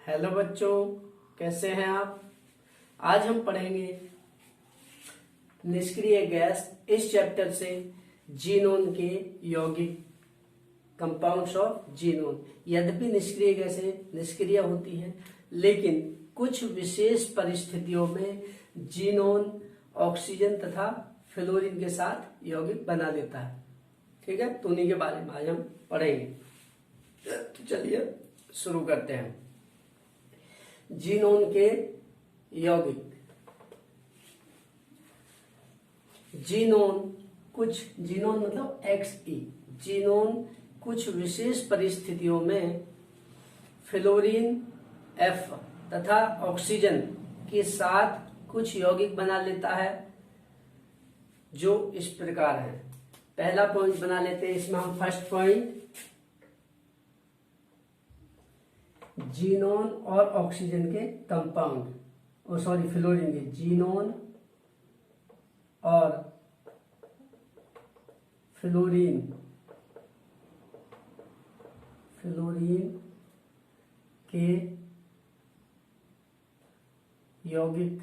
Hello बच्चों, कैसे हैं आप। आज हम पढ़ेंगे निष्क्रिय गैस इस चैप्टर से जीनोन के यौगिक कंपाउंड्स ऑफ जीनोन। यद्यपि निष्क्रिय गैसें निष्क्रिय होती हैं, लेकिन कुछ विशेष परिस्थितियों में जीनोन ऑक्सीजन तथा फ्लोरीन के साथ यौगिक बना लेता है। ठीक है, तो उन्हीं के बारे में आज हम पढ़ेंगे। तो चलिए शुरू करते हैं। जीनोन के यौगिक। जीनोन मतलब XE। जीनोन कुछ विशेष परिस्थितियों में फ्लोरीन F तथा ऑक्सीजन के साथ कुछ यौगिक बना लेता है, जो इस प्रकार है। पहला पॉइंट बना लेते हैं इसमें हम। फर्स्ट पॉइंट, जीनोन और ऑक्सीजन के कंपाउंड, फ्लोरीन के। जीनोन और फ्लोरीन के यौगिक,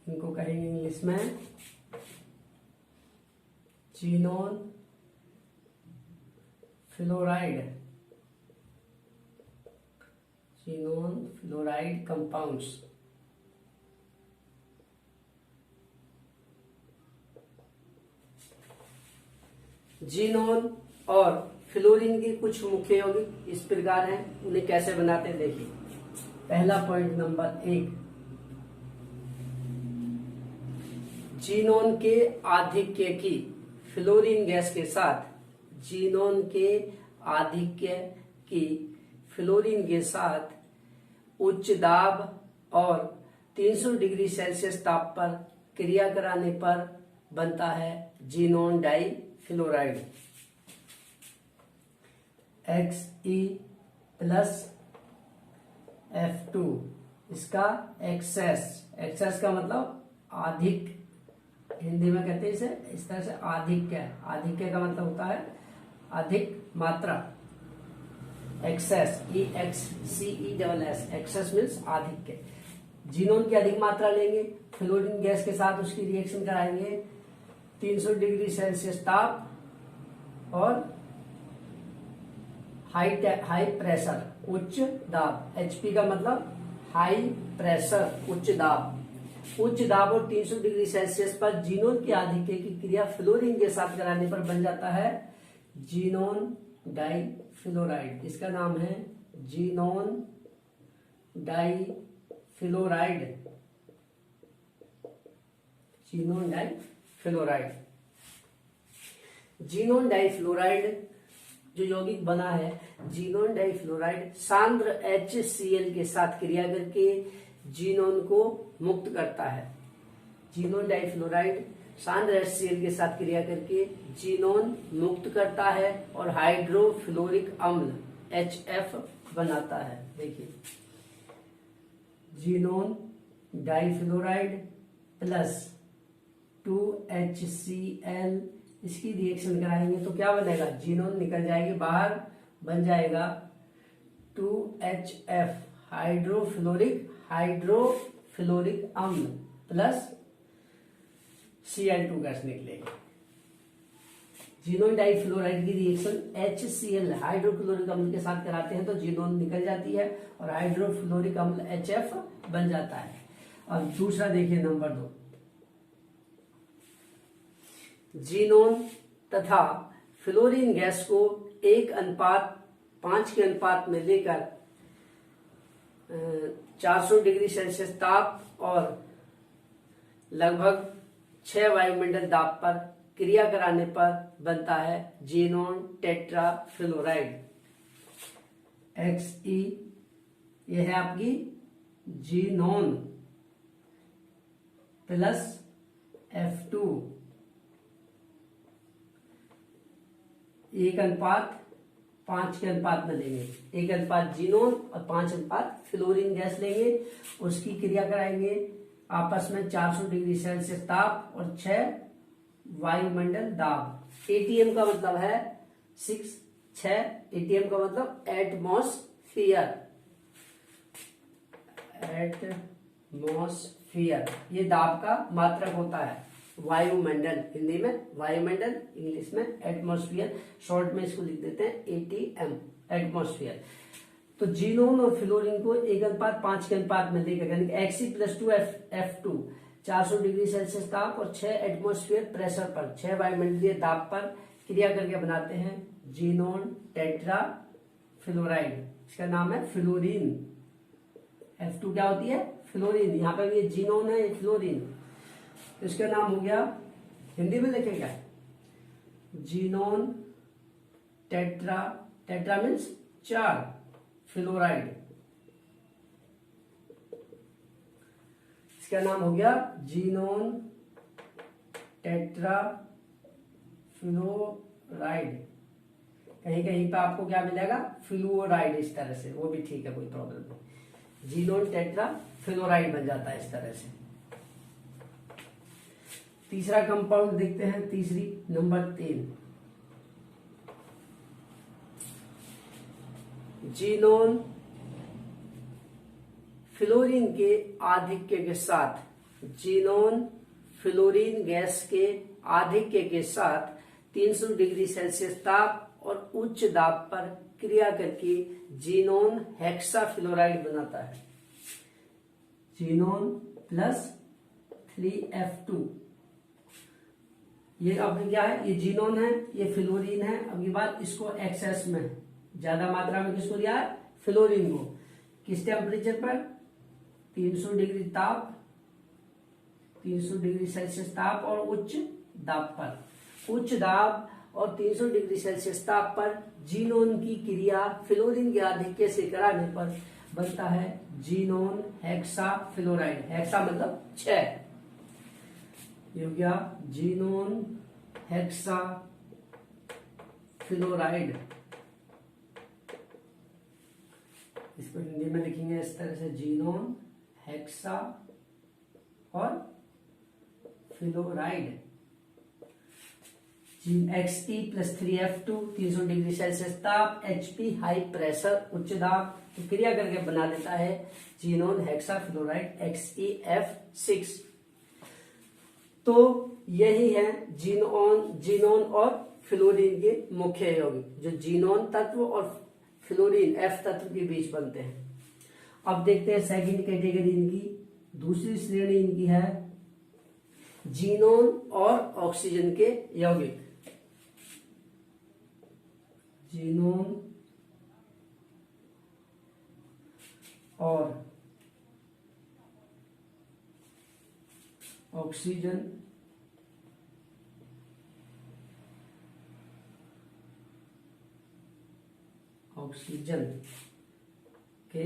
इनको कहेंगे इंग्लिश में जीनोन फ्लोराइड कंपाउंड्स। जीनोन और फ्लोरीन के कुछ मुख्य यौगिक इस प्रकार हैं, उन्हें कैसे बनाते हैं देखिए। पहला पॉइंट नंबर 1, जीनोन के आधिक्य की फ्लोरीन गैस के साथ, जीनोन के आधिक्य की फ्लोरीन के साथ उच्च दाब और 300 डिग्री सेल्सियस ताप पर क्रिया कराने पर बनता है xenon difluoride. Xe plus F2, इसका एक्सेस का मतलब अधिक, हिंदी में कहते हैं इसे इस तरह से आधिक्य का मतलब होता है अधिक मात्रा। एक्सेस, EXCESS, एक्सेस मीन्स आधिक्य। जीनोन की अधिक मात्रा लेंगे, फ्लोरीन गैस के साथ उसकी रिएक्शन कराएंगे, 300 डिग्री सेल्सियस ताप और हाई प्रेशर, उच्च दाब। HP का मतलब हाई प्रेशर, उच्च दाब और 300 डिग्री सेल्सियस पर जीनोन के आधिक्य की क्रिया फ्लोरीन के साथ कराने पर बन जाता है जीनोन डाई फ्लोराइड। इसका नाम है xenon difluoride. Xenon difluoride जो यौगिक बना है, जीनोन डाई फ्लोराइड सांद्र HCl के साथ क्रिया करके जीनोन को मुक्त करता है। जीनोन डाई फ्लोराइड सांद्र HCl के साथ क्रिया करके जीनोन मुक्त करता है और हाइड्रोफ्लोरिक अम्ल HF बनाता है। देखिए, xenon die fluoride plus 2HCl, इसकी रिएक्शन कराएंगे तो क्या बनेगा, जीनोन निकल जाएगी बाहर, बन जाएगा 2HF हाइड्रोफ्लोरिक अम्ल प्लस Cl2 गैस निकलेगी। जीनोन डाई फ्लोराइड की रिएक्शन HCl हाइड्रोफ्लोरिक अम्ल के साथ कराते हैं तो जीनोन निकल जाती है और हाइड्रोफ्लोरिक अम्ल HF बन जाता है। अब दूसरा देखिए, नंबर 2, जीनोन तथा फ्लोरीन गैस को 1:5 के अनुपात में लेकर 400 डिग्री सेल्सियस ताप और लगभग 6 वायुमंडल दाब पर क्रिया कराने पर बनता है जीनोन टेट्रा फ्लोराइड। Xe, यह है आपकी जीनोन प्लस F2, 1:5 के अनुपात में लेंगे। 1:5 जीनोन और 5:5 फ्लोरीन गैस लेंगे, उसकी क्रिया कराएंगे आपस में 400 डिग्री सेल्सियस ताप और 6 वायुमंडल दाब। ATM का मतलब है 6 6 एटीएम का मतलब एटमॉस्फियर, एटमॉस्फियर ये दाब का मात्रक होता है। वायुमंडल, हिंदी में वायुमंडल, इंग्लिश में एटमॉस्फियर, शॉर्ट में इसको लिख देते हैं एटीएम, एटमॉस्फियर। तो जीनोन और फ्लोरीन को 1:5 के अनुपात में देखेगा, यानी Xc+2F2 400 डिग्री सेल्सियस ताप और 6 एटमॉस्फेयर प्रेशर पर, 6 वायुमंडलीय दाब पर क्रिया करके बनाते हैं जीनोन टेट्रा फ्लोराइड। इसका नाम है फ्लोरीन। F2 क्या होती है? फ्लोरीन। यहाँ पे ये जीनोन है, फ्लोरीन, तो इसका नाम हो गया, हिंदी में लिखेगा xenon tetra, tetra means 4 fluoride, इसका नाम हो गया जीनोन टेट्रा फ्लोराइड। कहीं कहीं पे आपको क्या मिलेगा? फ्लोराइड, इस तरह से, वो भी ठीक है, कोई प्रॉब्लम नहीं। जीनोन टेट्रा फ्लोराइड बन जाता है इस तरह से। तीसरा कंपाउंड देखते हैं, तीसरी नंबर 3 जीनोन फ्लोरीन के आधिक्य के साथ, जीनोन फ्लोरीन गैस के आधिक्य के साथ 300 डिग्री सेल्सियस ताप और उच्च दाब पर क्रिया करके जीनोन हेक्साफ्लोराइड बनाता है। जीनोन प्लस 3F2, ये अब क्या है? ये जीनोन है, ये फ्लोरीन है। अब ये बात, इसको एक्सेस में, ज्यादा मात्रा में किसको लिया है? फ्लोरीन को। किस टेम्परेचर पर? 300 डिग्री ताप, 300 डिग्री सेल्सियस ताप और उच्च दाब पर। उच्च दाब और 300 डिग्री सेल्सियस ताप पर जीनोन की क्रिया फ्लोरीन के आधिक्य से कराने पर बनता है जीनोन हेक्साफ्लोराइड। हेक्सा मतलब 6, ये हो गया जीनोन हेक्साफ्लोराइड। इसको हिंदी में लिखेंगे इस तरह से, जीनोन हेक्सा और फ्लोराइड। Xe+3F2 300 डिग्री सेल्सियस ताप, HP हाई प्रेशर, उच्च दाब, तो क्रिया करके बना देता है जीनोन हेक्साफ्लोराइड XeF6। तो यही है जीनोन और फ्लोरीन के मुख्य यौगिक, जो जीनोन तत्व और फ्लोरीन F तत्व के बीच बनते हैं। अब देखते हैं सेकंड कैटेगरी इनकी, दूसरी श्रेणी इनकी है जीनोन और ऑक्सीजन के यौगिक। जीनोन और ऑक्सीजन के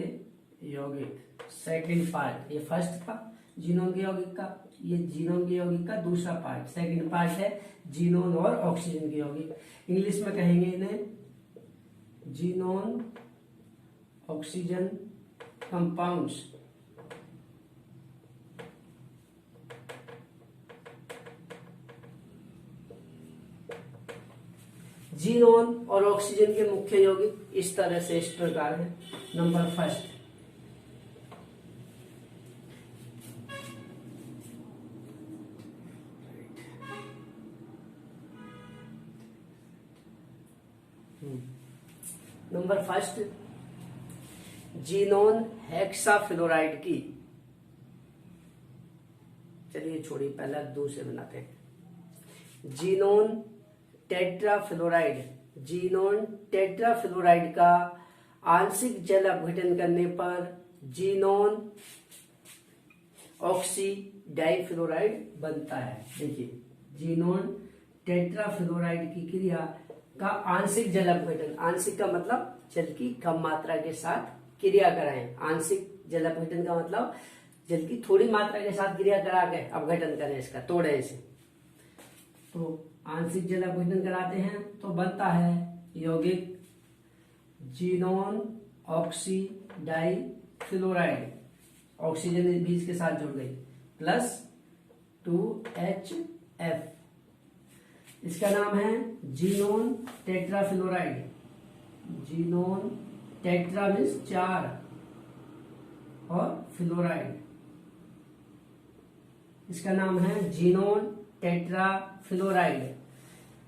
यौगिक। सेकंड पार्ट, ये फर्स्ट था जीनोन के यौगिक का, ये जीनोन के यौगिक का दूसरा पार्ट, सेकंड पार्ट है जीनोन और ऑक्सीजन के यौगिक। इंग्लिश में कहेंगे इन्हें जीनोन ऑक्सीजन कंपाउंड्स। जीनोन और ऑक्सीजन के मुख्य यौगिक इस तरह से, इस प्रकार है। नंबर फर्स्ट, जीनोन हेक्साफ्लोराइड की, चलिए छोड़िए, पहला दूसरे बनाते हैं। जीनोन टेट्राफ्लोराइड, जीनोन टेट्राफ्लोराइड का आंशिक जल अपघटन करने पर जीनोन ऑक्सी डाइफ्लोराइड बनता है। देखिए, जीनोन टेट्राफ्लोराइड की क्रिया का आंशिक जल अपघटन, आंशिक का मतलब जल की कम मात्रा के साथ क्रिया कराएं। आंशिक जल अपघटन का मतलब जल की थोड़ी मात्रा के साथ क्रिया करा के अपघटन करें, इसका तोड़े इसे। तो आंशिक जल अपघटन कराते हैं तो बनता है यौगिक जीनोन ऑक्सी डाइफ्लोराइड, ऑक्सीजन बीच के साथ जुड़ गई, प्लस 2HF। इसका नाम है xenon tetrafluoride. Xenon tetra means 4 और फ्लोराइड, इसका नाम है जीनोन टेट्रा फ्लोराइड।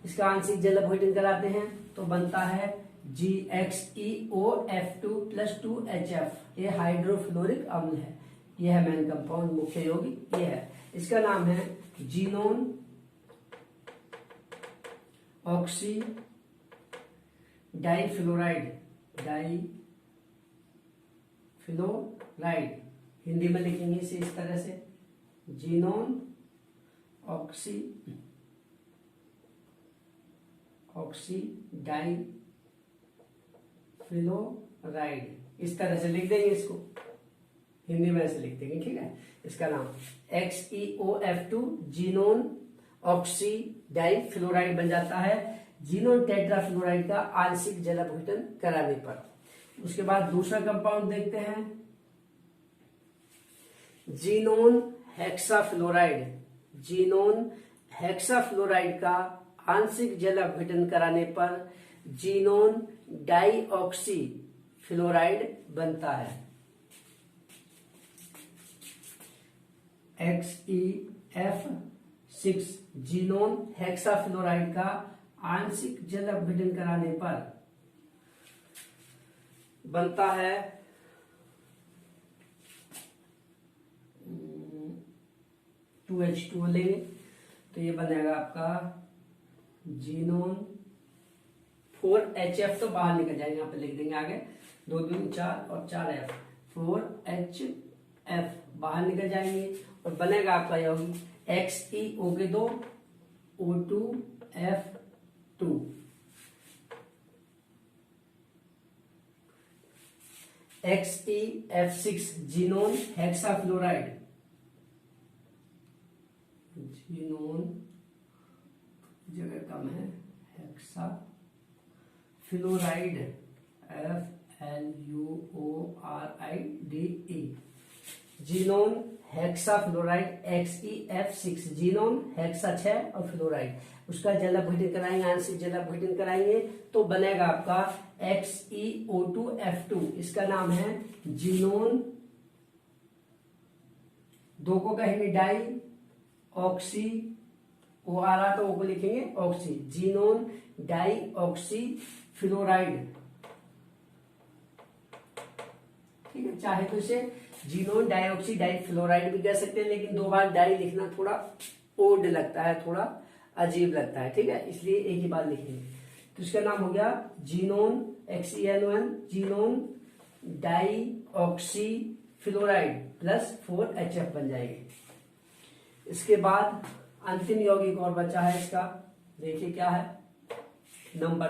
इसका आंशिक जल अपघटन कराते हैं तो बनता है GXeOF2+2HF। ये हाइड्रोफ्लोरिक अम्ल है, ये है मेन कंपाउंड, मुख्य यौगिक ये है। इसका नाम है xenon oxy difluoride, difluoride Hindi में लिखेंगे इसे इस तरह से, जीनोन ऑक्सी डाइफ्लोराइड, इस तरह से लिख देंगे इसको, हिंदी में ऐसे लिख देंगे, ठीक है। इसका नाम XeOF2 जीनोन ऑक्सी डाइफ्लोराइड बन जाता है जीनोन टेट्राफ्लोराइड का आंशिक जल अपघटन कराने पर। उसके बाद दूसरा कंपाउंड देखते हैं, जीनोन हेक्साफ्लोराइड। जीनोन हेक्साफ्लोराइड का आंशिक जल अपघटन कराने पर जीनोन डाइऑक्सी फ्लोराइड बनता है। XeF6 जीनोन हेक्साफ्लोराइड का आंशिक जल अपघटन कराने पर बनता है 2H2O लेंगे तो ये बनेगा आपका जीनोन 4HF, तो बाहर निकल जाएंगे, यहाँ पे लिख देंगे आगे 2 दूनी 4 और 4F, 4HF बाहर निकल जाएंगे और बनेगा आपका यौगिक XeO के 2 O2F2। XeF6 xenon hexafluoride, xenon जगह कम है, hexafluoride FLUORIDE, xenon hexafluoride XeF6 xenon hexa 6 और फ्लोराइड, उसका जल अपघटन कराएंगे, आंशिक जल अपघटन कराएंगे तो बनेगा आपका XeO2F2। इसका नाम है जीनोन, 2 को कहेंगे डाई ऑक्सी, ओ आ रहा तो ओ को लिखेंगे oxy, xenon dioxyfluoride, ठीक है। चाहे तो इसे जीनोन डाइऑक्सी डाइफ्लोराइड भी कह सकते हैं, लेकिन 2 बार डाई लिखना थोड़ा ओड लगता है, थोड़ा अजीब लगता है, ठीक है, इसलिए एक ही बार लिखेंगे। तो इसका नाम हो गया xenon XeNO xenon dioxy fluoride plus 4HF बन जाएंगे। इसके बाद अंतिम यौगिक और बचा है इसका, देखिए क्या है, नंबर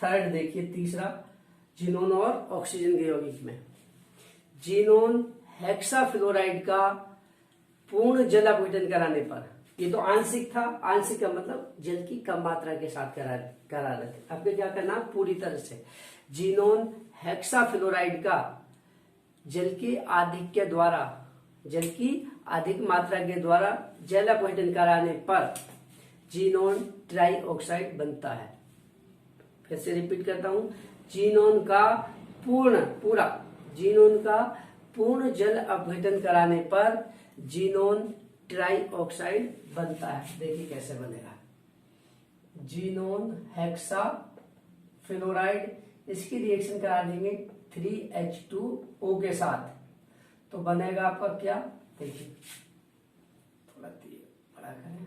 3 देखिए, तीसरा जीनोन और ऑक्सीजन के यौगिक में जीनोन हेक्साफ्लोराइड का पूर्ण जल अपघटन कराने पर, ये तो आंशिक था, आंशिक का मतलब जल की कम मात्रा के साथ करा रहे थे, आपको क्या करना पूरी तरह से, जीनोन हेक्साफ्लोराइड का जल की अधिक मात्रा के द्वारा जल अपघटन कराने पर जीनोन ट्राइऑक्साइड बनता है। फिर से रिपीट करता हूं, जीनोन का पूर्ण जल अपघटन कराने पर जीनोन ट्राइऑक्साइड बनता है। देखिए कैसे बनेगा, जीनोन हेक्साफ्लोराइड, इसकी रिएक्शन करा देंगे 3H2O के साथ, तो बनेगा आपका क्या, देखिए थोड़ा बड़ा करें,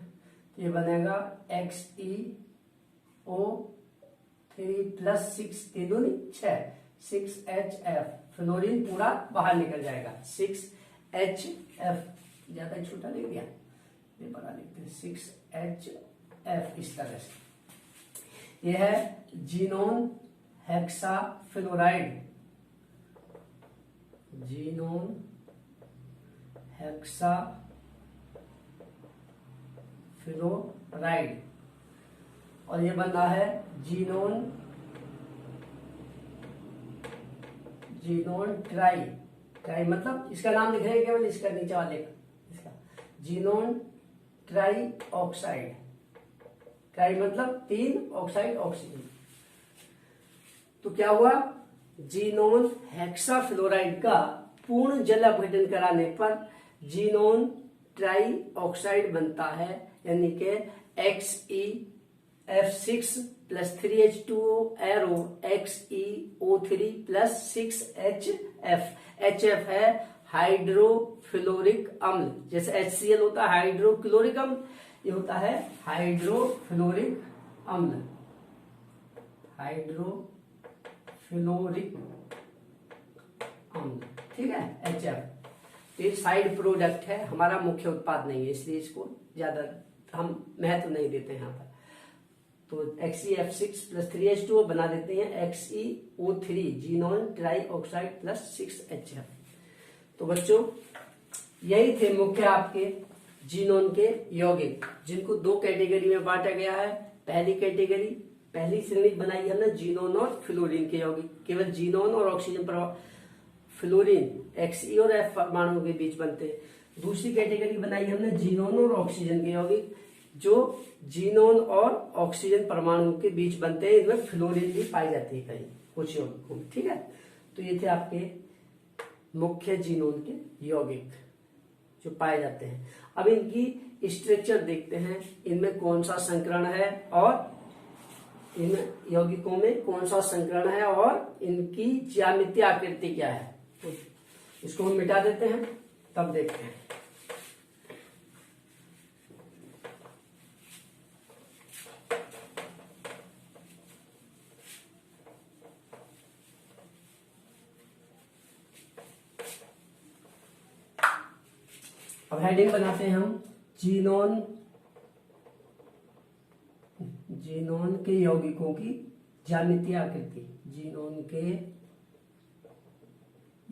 ये बनेगा XeO3+6 3 दूनी 6 6HF, फ्लोरीन पूरा बाहर निकल जाएगा, 6HF, ज्यादा छोटा लिख दिया, ये बड़ा लिखते हैं 6HF, इस तरह से। यह है जीनोन हेक्साफ्लोराइड, जीनोन हेक्साफ्लोराइड, और ये बन रहा है जीनोन ट्राई मतलब इसका नाम लिख रहे हैं केवल, इसका नीचे वाले का, इसका जीनोन ट्राइऑक्साइड, ट्राई मतलब 3 ऑक्साइड ऑक्सीजन। तो क्या हुआ, जीनोन हेक्साफ्लोराइड का पूर्ण जल अपघटन कराने पर जीनोन ट्राई ऑक्साइड बनता है, यानी कि XeF6 + 3H2O arrow XeO3 + 6HF। HF है हाइड्रोफ्लोरिक अम्ल, जैसे HCl होता है हाइड्रोक्लोरिक अम्ल, ये होता है हाइड्रोफ्लोरिक अम्ल, हाइड्रोफ्लोरिक अम्ल, ठीक है, HF। तो ये साइड प्रोडक्ट है, हमारा मुख्य उत्पाद नहीं है, इसलिए इसको ज्यादा हम महत्व नहीं देते हैं यहाँ पर। तो XeF6 + 3H2O बना देते हैं XeO3 xenon try oxide + 6HF। तो बच्चों यही थे मुख्य आपके जीनोन के यौगिक, जिनको 2 कैटेगरी में बांटा गया है। पहली कैटेगरी, पहली श्रेणी बनाई हमने जीनोन और फ्लोरीन के यौगिक, केवल जीनोन और ऑक्सीजन पर फ्लोरीन Xe और F परमाणु के बीच बनते हैं। दूसरी कैटेगरी बनाई हमने जीनोन और ऑक्सीजन के यौगिक, जो जीनोन और ऑक्सीजन परमाणु के बीच बनते हैं, इनमें फ्लोरीन भी पाई जाती है कहीं कुछ यौगिकों में, ठीक है। तो ये थे आपके मुख्य जीनोन के यौगिक जो पाए जाते हैं। अब इनकी स्ट्रक्चर देखते हैं, इनमें कौन सा संकरण है और इन यौगिकों में कौन सा संकरण है और इनकी ज्यामितीय आकृति क्या है। तो इसको हम मिटा देते हैं, तब देखते हैं। अब हेडिंग बनाते हैं हम जीनोन के यौगिकों की ज्यामितीय आकृति। जीनोन के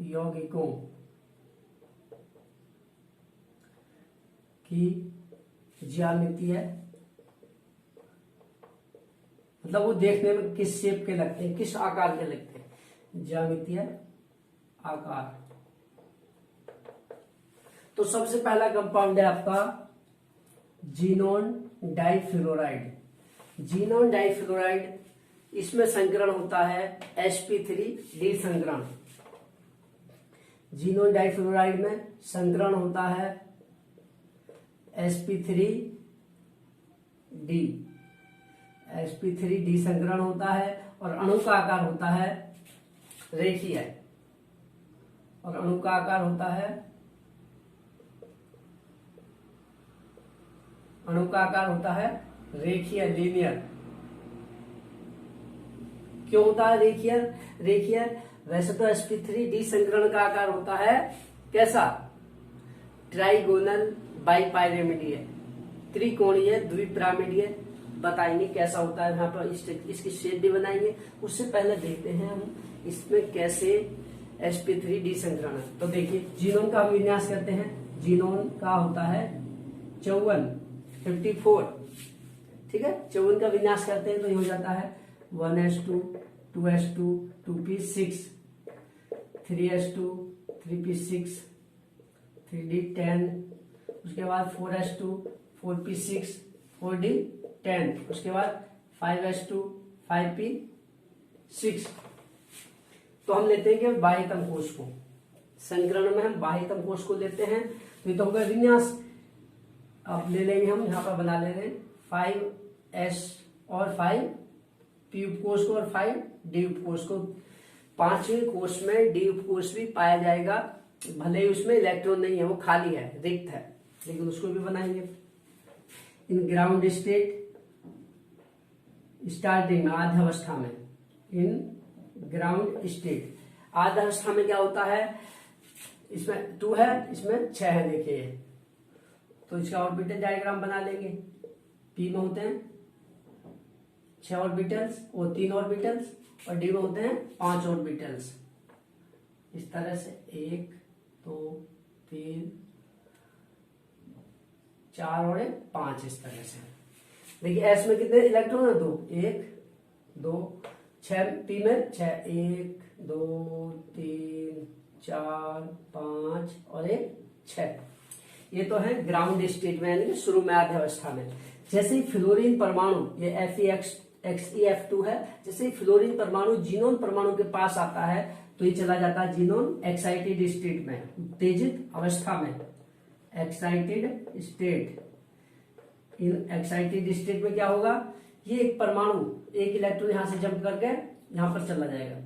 यौगिकों की ज्यामितीय, मतलब वो देखने में किस शेप के लगते हैं, किस आकार के लगते हैं, ज्यामितीय आकार। तो सबसे पहला कंपाउंड है आपका जीनोन डाइफ्लोराइड। जीनोन डाइफ्लोराइड, इसमें संकरण होता है sp3 संकरण। जीनोन डाइफ्लोराइड में संकरण होता है sp3 संकरण होता है, और अणु का आकार होता है रेखीय, और अणु का आकार होता है, अणु का आकार होता है रेखीय, लीनियर। क्यों होता है रेखीय? वैसे तो sp3 संकरण का आकार होता है कैसा, ट्राइगोनल बाइपायरेमिडीय, त्रिकोणीय द्विपिरामिडीय। बताएंगे कैसा होता है, यहाँ पर इसकी शेप भी बनाएंगे। उससे पहले देखते हैं हम इसमें कैसे sp3 संकरण है। तो देखिए जीनोन का हम विन्यास करते हैं। जीनोन का होता है 54, ठीक है। 54 का विन्यास करते हैं तो ये हो जाता है 1s2 2s2 2p6 3s2 3p6 3d10, उसके बाद 4s2 4p6 4d10, उसके बाद 5s2 5p6। तो हम लेते हैं कि बाह्यतम कोश को, संकरण में हम बाह्यतम कोश को लेते हैं। तो होगा विन्यास। अब ले लेंगे हम, यहाँ पर बना ले रहे हैं 5s और 5p उपकोष को और 5d उपकोष को। 5वें कोष में d उपकोष भी पाया जाएगा, भले ही उसमें इलेक्ट्रॉन नहीं है, वो खाली है, रिक्त है, लेकिन उसको भी बनाएंगे। इन ग्राउंड स्टेट, स्टार्टिंग में आद्यावस्था में, इन ग्राउंड स्टेट आद्यावस्था में क्या होता है, इसमें 2 है, इसमें 6 है, देखिए। तो इसका ऑर्बिटल डायग्राम बना लेंगे। p में होते हैं 6 ऑर्बिटल्स और 3 ऑर्बिटल्स, और d में होते हैं 5 ऑर्बिटल्स। इस तरह से 1 2 3 4 और 5, इस तरह से। देखिए s में कितने इलेक्ट्रॉन है, 2, 1 2 6, p में 6, 1 2 3 4 5 और 1 6। ये तो है ग्राउंड स्टेट में, यानी कि शुरू में आद्यावस्था में। जैसे ही फ्लोरीन परमाणु, ये XeF2 है, जैसे ही फ्लोरीन परमाणु जीनोन परमाणु के पास आता है तो ये चला जाता है जीनोन एक्साइटेड स्टेट में, उत्तेजित अवस्था में, excited state. In excited state में क्या होगा, ये एक परमाणु एक इलेक्ट्रॉन यहां से जंप करके यहां पर चला जाएगा,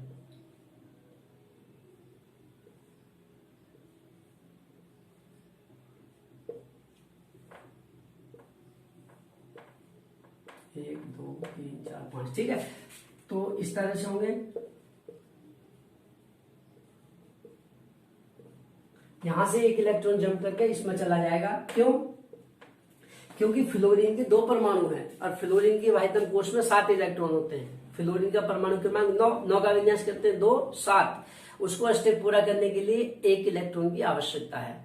एक दो तीन चार पांच, ठीक है। तो इस तरह से होंगे, यहां से एक इलेक्ट्रॉन जंप करके इसमें चला जाएगा। क्यों? क्योंकि फ्लोरीन के 2 परमाणु हैं और फ्लोरीन के वाहितम कोष में 7 इलेक्ट्रॉन होते हैं। फ्लोरीन का परमाणु क्रमांक 9 का विन्यास करते हैं 2 7। उसको स्टेप पूरा करने के लिए 1 इलेक्ट्रॉन की आवश्यकता है।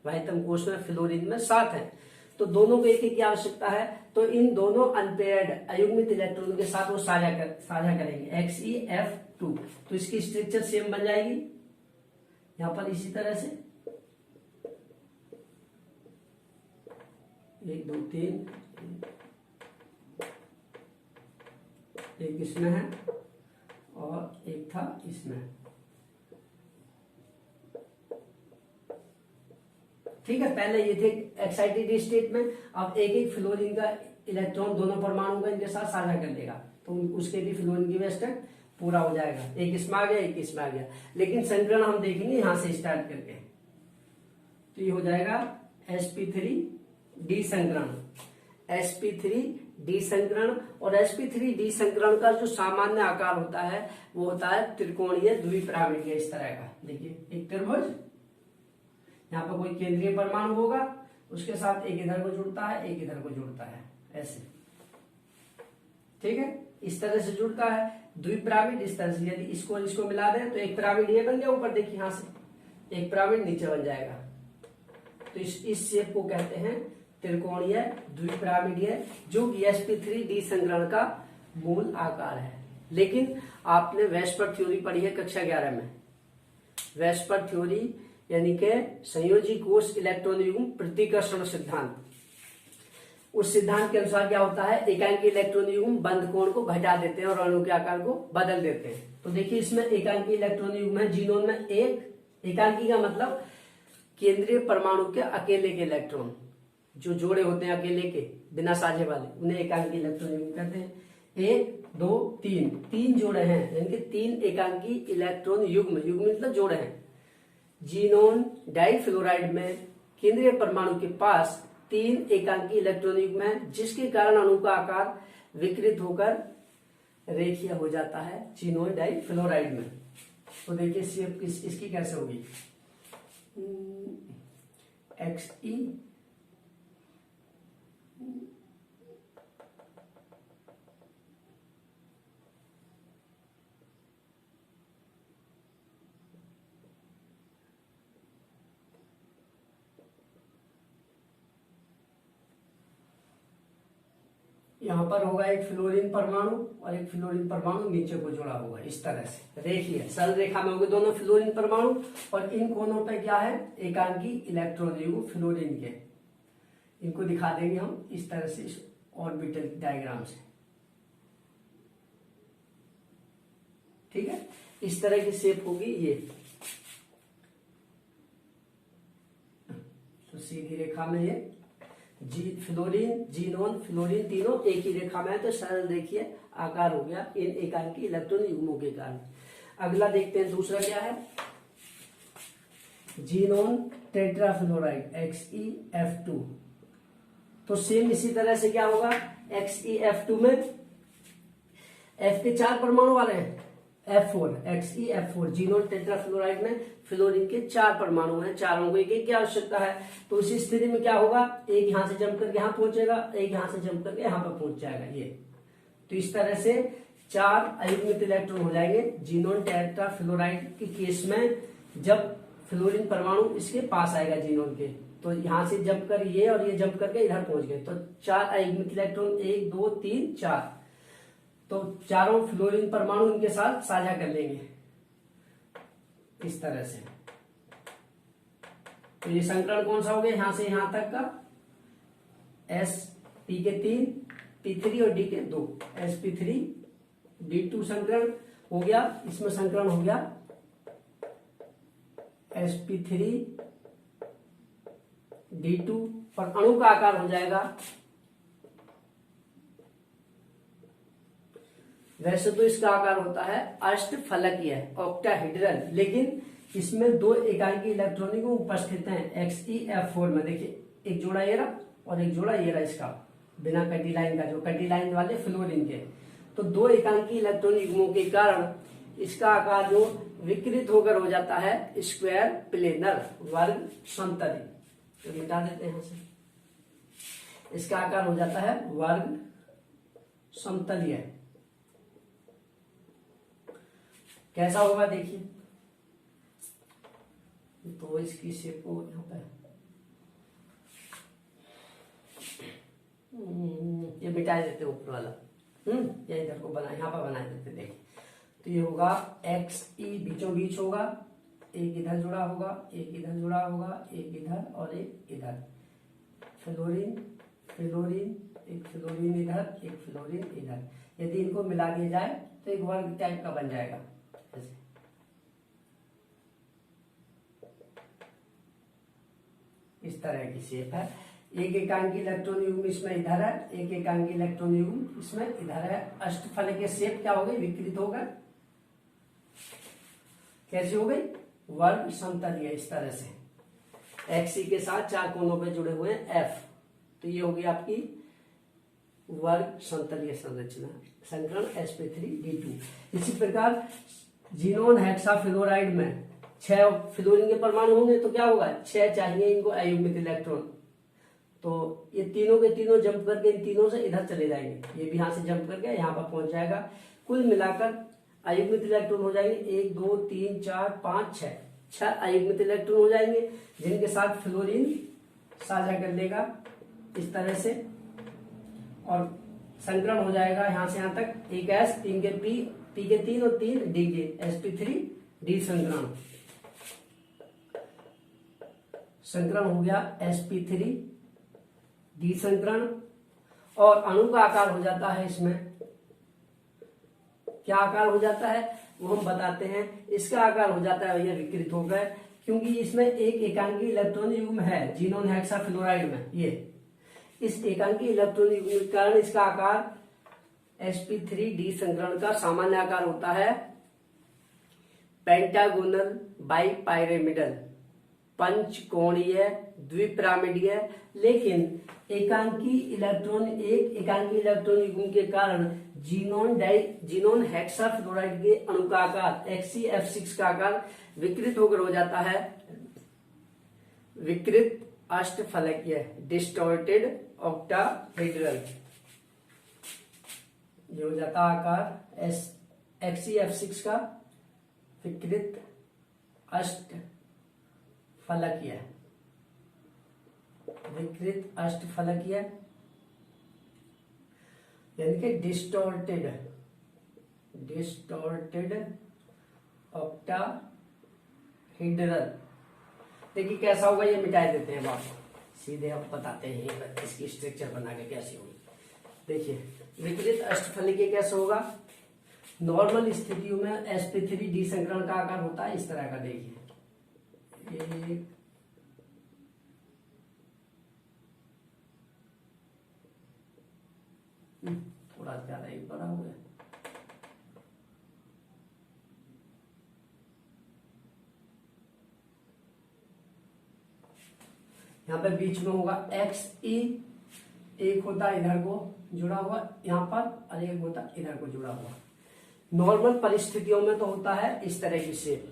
वाहितम कोष में फ्लोरीन में 7 है, तो दोनों को 1 की आवश्यकता है। तो इन दोनों अनपेयर्ड अयुग्मित इलेक्ट्रॉन के साथ वो साझा करेंगे XeF2। तो इसकी स्ट्रक्चर सेम बन जाएगी यहां पर इसी तरह से, 1 2 3, एक इसमें है और एक था इसमें, ठीक है। पहले ये थे एक्साइटेड स्टेट में, अब एक एक फ्लोरीन का इलेक्ट्रॉन दोनों परमाणु का इनके साथ साझा कर लेगा, तो उसके भी फ्लोरीन की वेस्टर्न पूरा हो जाएगा। एक इसमें आ गया, एक इसमें आ गया, लेकिन संकरण हम देखेंगे यहां से स्टार्ट करके। तो ये हो जाएगा sp3d संकरण, sp3d संकरण। और sp3d संकरण का जो सामान्य आकार होता है वो होता है त्रिकोणीय द्विपिरामिडीय, इस तरह का। देखिए एक त्रिभुज, यहाँ पर कोई केंद्रीय परमाणु होगा, उसके साथ एक इधर को जुड़ता है, एक इधर को जुड़ता है, ऐसे, ठीक है। इस तरह से जुड़ता है द्विपिरामिड। इस तरह से यदि इसको मिला दें तो एक पिरामिड ये बन गया ऊपर, देखिए यहां से एक पिरामिड नीचे बन जाएगा। तो इस शेप को कहते हैं त्रिकोणीय द्विपिरामिडीय, जो कि sp3d संकरण का मूल आकार है। लेकिन आपने वेस्पर थ्योरी पढ़ी है कक्षा 11 में, वेस्पर थ्योरी यानी कि संयोजी कोष इलेक्ट्रॉन युग्म प्रतिकर्षण सिद्धांत। उस सिद्धांत के अनुसार क्या होता है, एकांकी इलेक्ट्रॉन युग्म बंद कोण को घटा देते हैं और अणु के आकार को बदल देते हैं। तो देखिए इसमें एकांकी इलेक्ट्रॉन युग्म है जीनोन में एक, एकांकी का मतलब केंद्रीय परमाणु के अकेले के इलेक्ट्रॉन, जो जोड़े होते हैं अकेले के बिना साझे वाले, उन्हें एकांकी इलेक्ट्रॉन युग्म कहते हैं। 1 2 3, 3 जोड़े हैं, यानी कि 3 एकांकी इलेक्ट्रॉन युग्म, युग्म मतलब जोड़े हैं। जीनोन डाइफ्लोराइड में केंद्रीय परमाणु के पास 3 एकांकी इलेक्ट्रॉन युग्म है, जिसके कारण अणु का आकार विकृत होकर रेखीय हो जाता है जीनोन डाइफ्लोराइड में। तो देखिए शेप इसकी कैसे होगी, Xe यहाँ पर होगा एक फ्लोरीन परमाणु और एक फ्लोरीन परमाणु नीचे को जुड़ा होगा, इस तरह से रेखीय सरल रेखा में होंगे दोनों फ्लोरीन परमाणु। और इन कोनों पे क्या है, एकांकी इलेक्ट्रॉन युग्म फ्लोरीन के, इनको दिखा देंगे हम इस तरह से इस ऑर्बिटल डायग्राम से, ठीक है। इस तरह की शेप होगी ये, तो सीधी रेखा में ये फ्लोरीन जीनोन फ्लोरीन तीनों एक ही रेखा में है, तो सरल देखिए आकार हो गया इन एकांकी इलेक्ट्रॉन युग्मों के कारण। अगला देखते हैं दूसरा क्या है, जीनोन टेट्राफ्लोराइड XeF2। तो सेम इसी तरह से क्या होगा, XeF2 में F के 4 परमाणु वाले हैं, F4 XeF4। जीनोन टेट्राफ्लोराइड में फ्लोरीन के 4 परमाणु हैं, चारों को एक एक की आवश्यकता है। तो उसी स्थिति में क्या होगा, एक यहां से जंप करके यहां पहुंचेगा, एक यहां से जंप करके यहां पर पहुंच जाएगा ये। तो इस तरह से 4 अयुग्मित इलेक्ट्रॉन हो जाएंगे जीनोन टेट्राफ्लोराइड के केस में। जब फ्लोरीन परमाणु इसके पास आएगा जीनोन के, तो यहां से जंप कर ये और ये जंप करके इधर पहुंच गए, तो 4 अयुग्मित इलेक्ट्रॉन 1 2 3 4, तो चारों फ्लोरीन परमाणु इनके साथ साझा कर लेंगे इस तरह से। तो ये संकरण कौन सा हो गया, यहां से यहां तक का sp P के 3, P3 और D के 2, sp3d2 संकरण हो गया। इसमें संकरण हो गया sp3d2 और अणु का आकार हो जाएगा, वैसे तो इसका आकार होता है अष्टफलकीय ऑक्टाहेड्रल, लेकिन इसमें 2 एकांकी इलेक्ट्रॉनिक उपस्थित हैं XeF4 में। देखिए एक जोड़ा ये रहा और एक जोड़ा ये रहा, इसका बिना कटी लाइन का, जो कटी लाइन वाले फ्लोरीन के। तो 2 एकांकी इलेक्ट्रॉनिक युग्मों के कारण इसका आकार जो विकृत होकर हो जाता है स्क्वायर प्लेनर, वर्ग समतली। तो मिटा देते हैं यहां से, इसका आकार हो जाता है वर्ग समतलीय। कैसा होगा देखिए, तो इसकी शेप को यहाँ पे ये मिटा देते ऊपर वाला, या इधर को बना, यहाँ पर बना देते। देखिए तो ये होगा XE बीचों बीच होगा, एक इधर जुड़ा होगा, एक इधर जुड़ा होगा, एक इधर और एक इधर, फ्लोरीन फ्लोरीन, एक फ्लोरीन इधर, एक फ्लोरीन इधर। यदि इनको मिला दिया जाए तो एक वर्ग टाइप का बन जाएगा ऐसे। इस तरह की शेप है। एक एकांकी इलेक्ट्रॉन युग्म इसमें इधर है, एक एकांकी इलेक्ट्रॉन युग्म इसमें इधर है। अष्टफलकीय शेप क्या हो गई, विकृत हो गई। कैसी हो गई, वर्ग समतलीय। इस तरह से XE के साथ 4 कोनों पे जुड़े हुए हैं F, तो ये होगी आपकी वर्ग समतलीय संरचना, संकरण sp3d2। इसी प्रकार जीनोन हेक्साफ्लोराइड में 6 फ्लोरीन के परमाणु होंगे, तो क्या होगा, 6 चाहिए इनको अयुग्मित इलेक्ट्रॉन। तो ये तीनों के तीनों जंप करके इन तीनों से इधर चले जाएंगे, ये भी यहां से जंप करके यहाँ पर पहुंच जाएगा। कुल मिलाकर अयुग्मित इलेक्ट्रॉन हो जाएंगे 1 2 3 4 5 6 अयुग्मित इलेक्ट्रॉन हो जाएंगे, जिनके साथ फ्लोरीन साझा कर लेगा इस तरह से, और संकरण हो जाएगा यहां से यहां तक। एक S, 3 के P के 3 और 3 D के sp3d संकरण। संकरण हो गया sp3d संकरण, और अणु का आकार हो जाता है इसमें, क्या आकार हो जाता है वो हम बताते हैं। इसका आकार हो जाता है भैया विकृत होकर, क्योंकि इसमें एक एकांकी इलेक्ट्रॉन युग्म है जीनोन हेक्साफ्लोराइड में। ये इस एकांकी इलेक्ट्रॉन युग्म के कारण इसका आकार sp3d संकरण का सामान्य आकार होता है पेंटागोनल बाइपाइरामिडल, पंचकोणीय द्विपिरामिडीय। लेकिन एक एकांकी इलेक्ट्रॉन युग्म के कारण जीनोन हेक्साफ्लोराइड के अणु का आकार XeF6 का आकार विकृत होकर हो जाता है विकृत अष्टफलकीय, डिस्टॉर्टेड ऑक्टाहेड्रल। ये हो जाता आकार XeF6 का विकृत अष्टफलकीय, यानी कि डिस्टॉर्टेड ऑक्टाहेड्रल। देखिए कैसा होगा, ये मिटा देते हैं आपको, सीधे हम बताते हैं इसकी स्ट्रक्चर बना के कैसी होगी। देखिए विकृत अष्टफलकीय कैसे होगा, नॉर्मल स्थितियों में sp3d संकरण का आकार होता है इस तरह का। देखिए एक थोड़ा ज्यादा ही बड़ा हो गया, यहाँ पे बीच में होगा XE, एक होता इधर को जुड़ा हुआ यहाँ पर और एक होता इधर को जुड़ा हुआ। नॉर्मल परिस्थितियों में तो होता है इस तरह की शेप,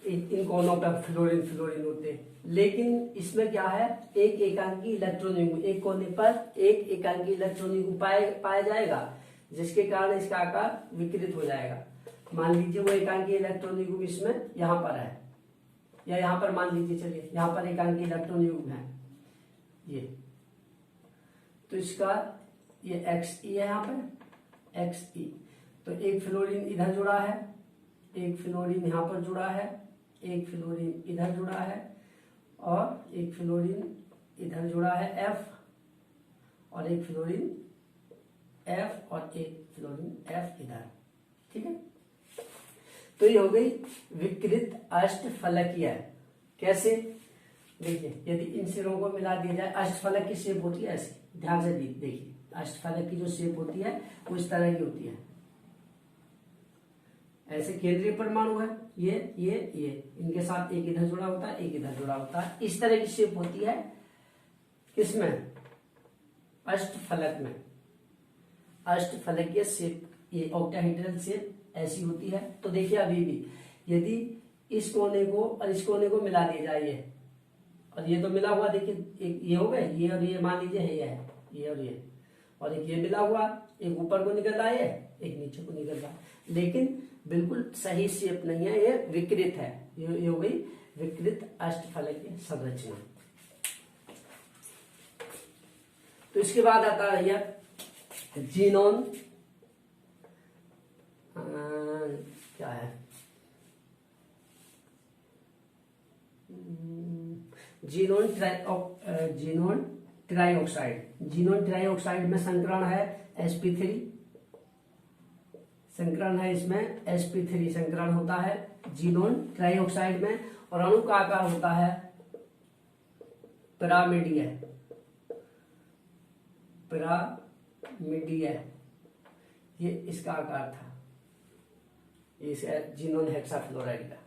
इन कोनों पर फ्लोरीन होते हैं। लेकिन इसमें क्या है, एक एकांकी इलेक्ट्रॉन युग्म, एक कोने पर एक एकांकी इलेक्ट्रॉन युग्म पाया जाएगा, जिसके कारण इसका आकार विकृत हो जाएगा। मान लीजिए वो एकांकी इलेक्ट्रॉन युग्म इसमें यहाँ पर है, या यहाँ पर मान लीजिए, चलिए यहाँ पर एकांकी इलेक्ट्रॉन युग्म है ये, तो इसका ये XE है यहाँ पर XE। तो एक फ्लोरीन इधर जुड़ा है, एक फ्लोरीन यहाँ पर जुड़ा है, एक फ्लोरीन इधर जुड़ा है और एक फ्लोरीन इधर जुड़ा है F, और एक फ्लोरीन F और एक फ्लोरीन F इधर, ठीक है। तो ये हो गई विकृत अष्टफलकीय। कैसे? देखिए, यदि इन सिरों को मिला दिया जाए, अष्टफलक की शेप होती है ऐसी, ध्यान से देखिए, अष्टफलक की जो शेप होती है वो इस तरह की होती है। ऐसे केंद्रीय परमाणु है, ये इनके साथ एक इधर जुड़ा होता है, एक इधर जुड़ा होता है, इस तरह की शेप होती है। किसमें? अष्टफलक में। अष्टफलकीय शेप, ये ऑक्टाहेड्रल शेप ऐसी होती है। तो देखिए अभी भी यदि इस कोने को और इस कोने को मिला दिया जाए, ये और ये तो मिला हुआ, देखिए ये हो गए, ये और ये मान लीजिए है, ये और ये, और एक ये मिला हुआ, एक ऊपर को निकल रहा है, एक नीचे को निकल रहा है, लेकिन बिल्कुल सही शेप नहीं है, ये विकृत है। ये हो गई विकृत अष्टफलकीय संरचना। तो इसके बाद आता है भैया जीनोन, क्या है, जीनोन ट्राइऑक्साइड। जीनोन ट्राइऑक्साइड में संकरण है sp3, संकरण है इसमें sp3 संकरण होता है जीनोन ट्राइऑक्साइड में, और अणु का आकार होता है पिरामिडीय। ये इसका आकार था, इस जीनोन हेक्साफ्लोराइड का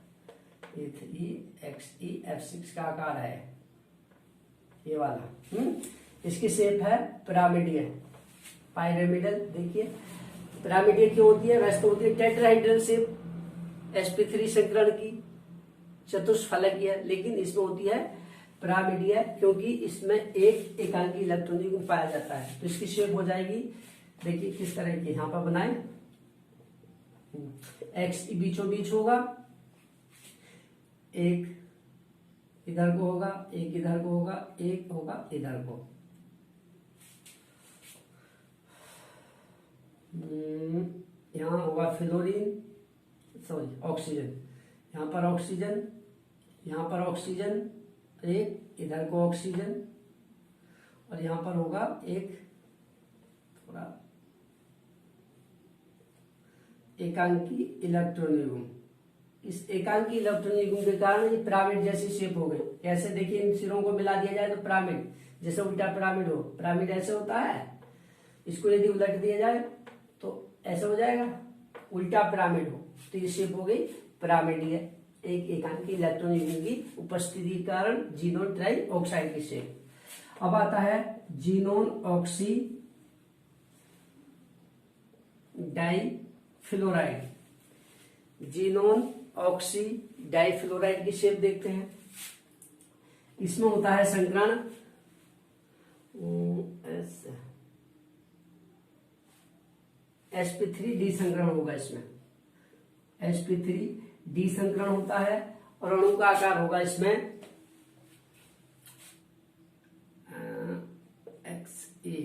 E3XeF6 का आकार है ये वाला। इसकी शेप है पिरामिडीय, पायरामिडल। देखिए पिरामिडीय क्यों होती है? वैसे तो होती है टेट्राहेड्रल शेप, sp3 संकरण की चतुष्फलकीय, लेकिन इसमें होती है पिरामिडीय क्योंकि इसमें एक एकांकी इलेक्ट्रॉन युग्म पाया जाता है। तो इसकी शेप हो जाएगी, देखिए किस तरह की, यहां पर बनाए, X बीचों बीच होगा, एक इधर को होगा, एक इधर को होगा, एक होगा इधर को। यहां होगा फ्लोरीन, सॉरी ऑक्सीजन, यहां पर ऑक्सीजन, यहां पर ऑक्सीजन, एक इधर को ऑक्सीजन, और यहां पर होगा एक थोड़ा एकांकी इलेक्ट्रॉन युग्म। इस एकांकी इलेक्ट्रॉन युग्म के कारण ये पिरामिड जैसी शेप हो गई। कैसे? देखिए इन सिरों को मिला दिया जाए तो पिरामिड, जैसे उल्टा पिरामिड हो, पिरामिड ऐसे होता है, इसको यदि उलट दिया जाए तो ऐसे हो जाएगा, उल्टा पिरामिड हो, तो ये शेप हो गई पिरामिडीय, एक एकांकी इलेक्ट्रॉन युग्म की उपस्थिति के कारण जीनोन ट्राइऑक्साइड की शेप। अब आता है xenon oxy difluoride. Xenon oxy difluoride की शेप देखते हैं। इसमें होता है संकरण sp3D संकरण होगा, इसमें sp3D संकरण होता है, और अणु का आकार होगा इसमें XE।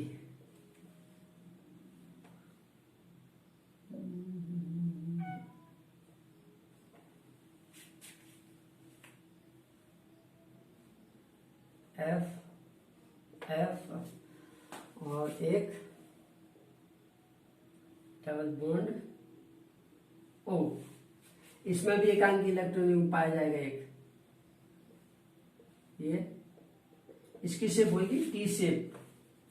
F और एक डबल बॉन्ड O। इसमें भी एकांकी इलेक्ट्रॉन युग्म पाया जाएगा एक, ये इसकी शेप होगी टी शेप,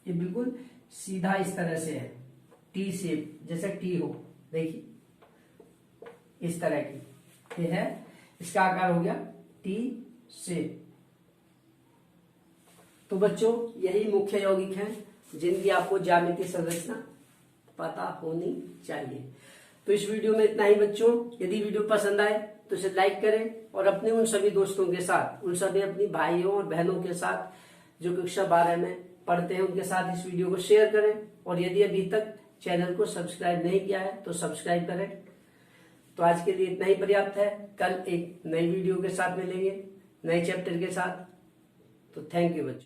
ये बिल्कुल सीधा इस तरह से है, टी शेप जैसे टी हो, देखिए इस तरह की ये है, इसका आकार हो गया टी शेप। तो बच्चों यही मुख्य यौगिक हैं जिनकी आपको ज्यामितीय संरचना पता होनी चाहिए। तो इस वीडियो में इतना ही बच्चों। यदि वीडियो पसंद आए तो इसे लाइक करें, और अपने उन सभी दोस्तों के साथ, उन सभी अपनी भाइयों और बहनों के साथ जो कक्षा 12 में पढ़ते हैं उनके साथ इस वीडियो को शेयर करें। और यदि अभी तक चैनल को सब्सक्राइब नहीं किया है तो सब्सक्राइब करें। तो आज के लिए इतना ही पर्याप्त है। कल एक नई वीडियो के साथ मिलेंगे, नए चैप्टर के साथ। तो थैंक यू बच्चों।